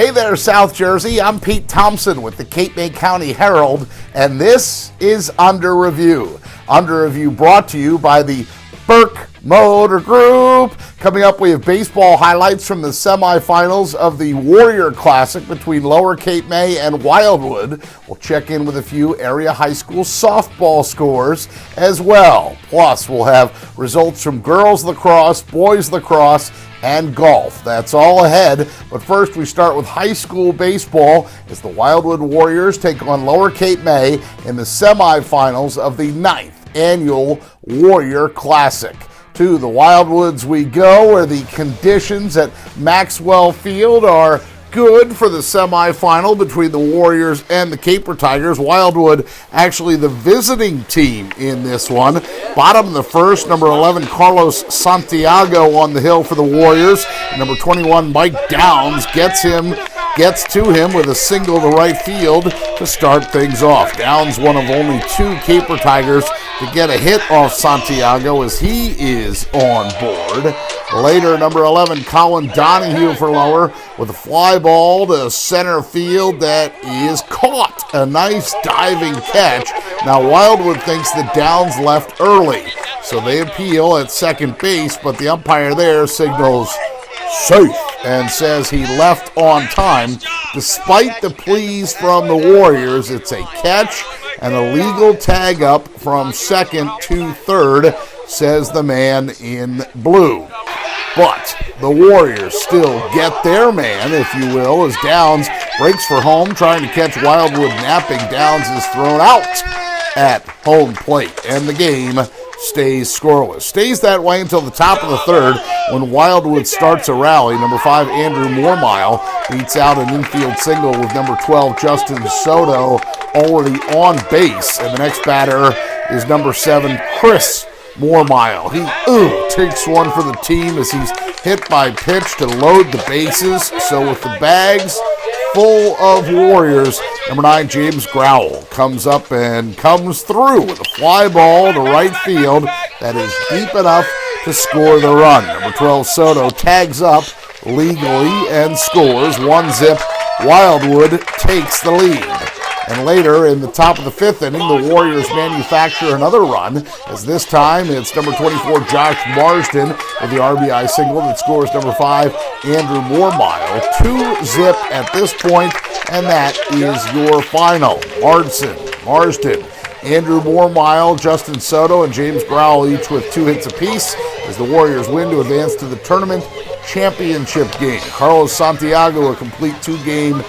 Hey there, South Jersey. I'm Pete Thompson with the Cape May County Herald, and this is Under Review. Under Review brought to you by the Burke Motor Group. Coming up, we have baseball highlights from the semifinals of the Warrior Classic between Lower Cape May and Wildwood. We'll check in with a few area high school softball scores as well. Plus, we'll have results from girls lacrosse, boys lacrosse, and golf. That's all ahead. But first, we start with high school baseball as the Wildwood Warriors take on Lower Cape May in the semifinals of the 9th annual Warrior Classic. To the Wildwoods we go, where the conditions at Maxwell Field are good for the semifinal between the Warriors and the Caper Tigers. Wildwood actually the visiting team in this one. Bottom of the first, number 11 Carlos Santiago on the hill for the Warriors. Number 21 Mike Downs gets to him with a single to right field to start things off. Downs, one of only two Caper Tigers to get a hit off Santiago as he is on board. Later, number 11, Colin Donahue for Lower with a fly ball to center field that is caught. A nice diving catch. Now, Wildwood thinks that Downs left early, so they appeal at second base, but the umpire there signals safe and says he left on time. Despite the pleas from the Warriors, it's a catch and a legal tag up from second to third, says the man in blue. But the Warriors still get their man, if you will, as Downs breaks for home, trying to catch Wildwood napping. Downs is thrown out at home plate, and the game stays scoreless. Stays that way until the top of the third when Wildwood starts a rally. Number 5, Andrew Moormile beats out an infield single with number 12, Justin Soto, already on base. And the next batter is number 7, Chris Moormile. He takes one for the team as he's hit by pitch to load the bases. So with the bags full of Warriors, number 9, James Growell comes up and comes through with a fly ball to right field that is deep enough to score the run. Number 12, Soto tags up legally and scores 1-0. Wildwood takes the lead. And later, in the top of the 5th inning, the Warriors manufacture another run, as this time it's number 24, Josh Marsden, with the RBI single that scores number 5, Andrew Moormile. 2-0 at this point, and that is your final. Marsden, Andrew Moormile, Justin Soto, and James Growell each with 2 hits apiece as the Warriors win to advance to the tournament championship game. Carlos Santiago, a complete game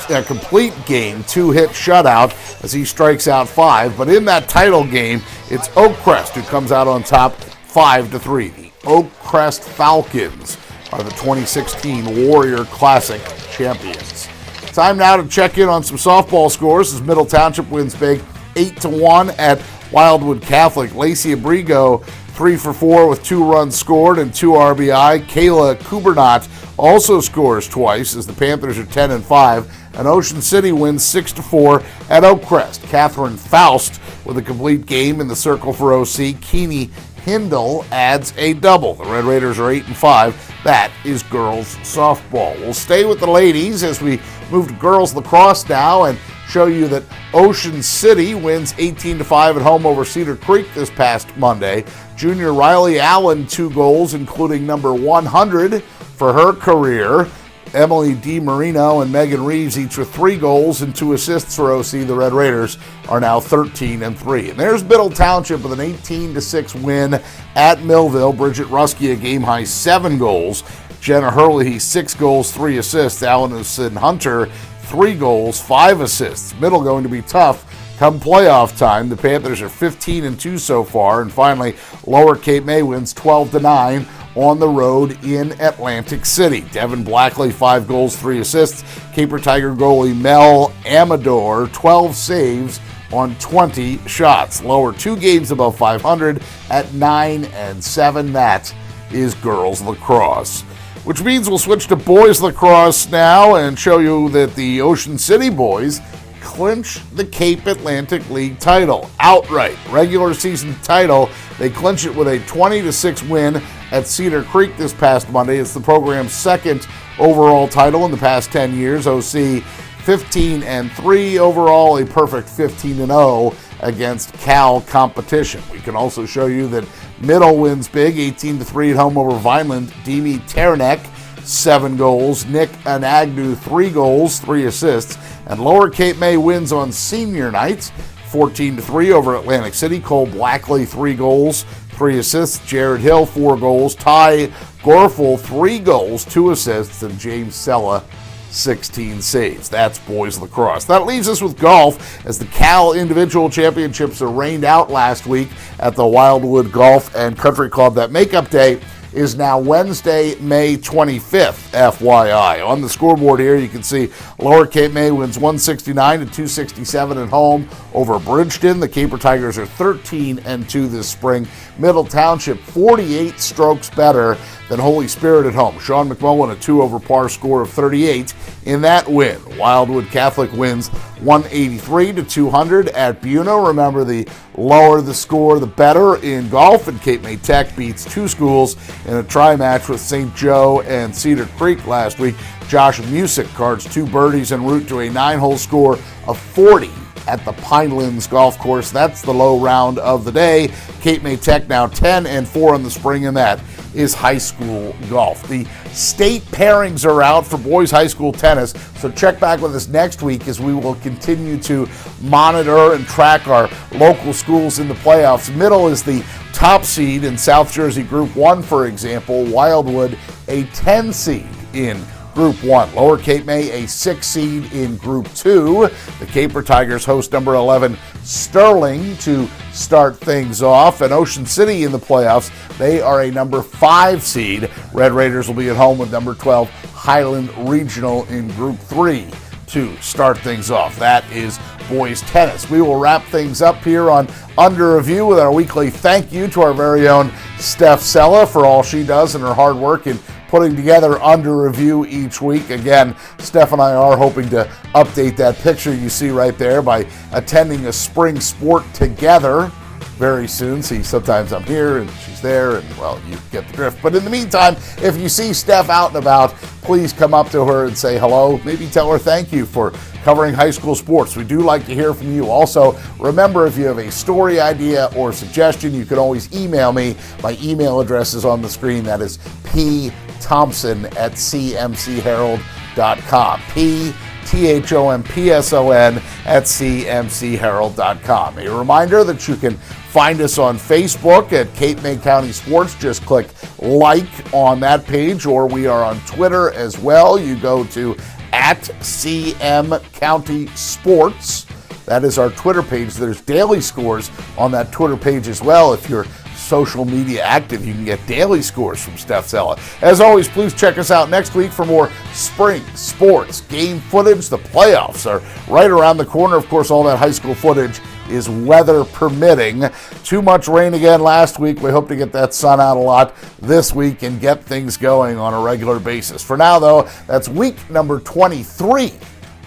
2-hit shutout as he strikes out 5. But in that title game, it's Oakcrest who comes out on top 5-3. The Oakcrest Falcons are the 2016 Warrior Classic champions. Time now to check in on some softball scores as Middle Township wins big 8-1 at Wildwood Catholic. Lacey Abrigo 3 for 4 with 2 runs scored and 2 RBI. Kayla Kubernot also scores twice as the Panthers are 10-5. And Ocean City wins 6-4 at Oakcrest. Catherine Faust with a complete game in the circle for OC. Keeney Hindle adds a double. The Red Raiders are 8-5. That is girls softball. We'll stay with the ladies as we move to girls lacrosse now and show you that Ocean City wins 18-5 at home over Cedar Creek this past Monday. Junior Riley Allen 2 goals, including number 100 for her career. Emily DiMarino and Megan Reeves each with 3 goals and 2 assists for OC. The Red Raiders are now 13-3. And there's Middle Township with an 18-6 win at Millville. Bridget Rusky a game-high 7 goals. Jenna Hurley 6 goals, 3 assists. Allison Hunter 3 goals, 5 assists. Middle going to be tough come playoff time. The Panthers are 15-2 so far. And finally, Lower Cape May wins 12-9 on the road in Atlantic City. Devin Blackley, 5 goals, 3 assists. Caper Tiger goalie Mel Amador, 12 saves on 20 shots. Lower 2 games above 500 at 9-7. That is girls lacrosse. Which means we'll switch to boys lacrosse now and show you that the Ocean City boys clinch the Cape Atlantic League title outright. Regular season title, they clinch it with a 20-6 win at Cedar Creek this past Monday. It's the program's second overall title in the past 10 years. OC 15-3 overall, a perfect 15-0 against Cal competition. We can also show you that Middle wins big, 18-3 at home over Vineland. Demi Ternek, 7 goals. Nick Anagnu, 3 goals, 3 assists. And Lower Cape May wins on senior night, 14-3 over Atlantic City. Cole Blackley, 3 goals, 3 assists. Jared Hill, 4 goals. Ty Gorfel, 3 goals, 2 assists. And James Sella, 16 saves. That's boys lacrosse. That leaves us with golf, as the Cal Individual Championships are rained out last week at the Wildwood Golf and Country Club. That makeup day is now Wednesday, May 25th, FYI. On the scoreboard here, you can see Lower Cape May wins 169-267 at home over Bridgeton. The Caper Tigers are 13-2 this spring. Middle Township 48 strokes better than Holy Spirit at home. Sean McMullen, a 2 over par score of 38 in that win. Wildwood Catholic wins 183-200 at Buno. Remember, the lower the score, the better in golf, and Cape May Tech beats 2 schools in a tri-match with St. Joe and Cedar Creek last week. Josh Musick cards 2 birdies en route to a 9-hole score of 40 at the Pinelands Golf Course. That's the low round of the day. Cape May Tech now 10-4 in the spring, and that is high school golf. The state pairings are out for boys high school tennis, so check back with us next week as we will continue to monitor and track our local schools in the playoffs. Middle is the top seed in South Jersey Group 1, for example. Wildwood, a 10 seed in Group 1. Lower Cape May, a 6 seed in Group 2. The Caper Tigers host number 11 Sterling to start things off. And Ocean City in the playoffs, they are a number 5 seed. Red Raiders will be at home with number 12 Highland Regional in Group 3 to start things off. That is boys tennis. We will wrap things up here on Under Review with our weekly thank you to our very own Steph Sella for all she does and her hard work in putting together Under Review each week. Again, Steph and I are hoping to update that picture you see right there by attending a spring sport together very soon. See, sometimes I'm here and she's there, and well, you get the drift. But in the meantime, if you see Steph out and about, please come up to her and say hello. Maybe tell her thank you for covering high school sports. We do like to hear from you. Also, remember, if you have a story idea or suggestion, you can always email me. My email address is on the screen. That is pthompson@cmcherald.com. pthompson@cmcherald.com. A reminder that you can find us on Facebook at Cape May County Sports. Just click like on that page, or we are on Twitter as well. You go to @CM County Sports. That is our Twitter page. There's daily scores on that Twitter page as well. If you're social media active, you can get daily scores from Steph Sella. As always, please check us out next week for more spring sports game footage. The playoffs are right around the corner. Of course, all that high school footage is weather permitting. Too much rain again last week. We hope to get that sun out a lot this week and get things going on a regular basis. For now, though, that's week number 23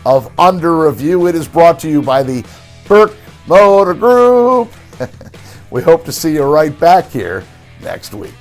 of Under Review. It is brought to you by the Burke Motor Group. We hope to see you right back here next week.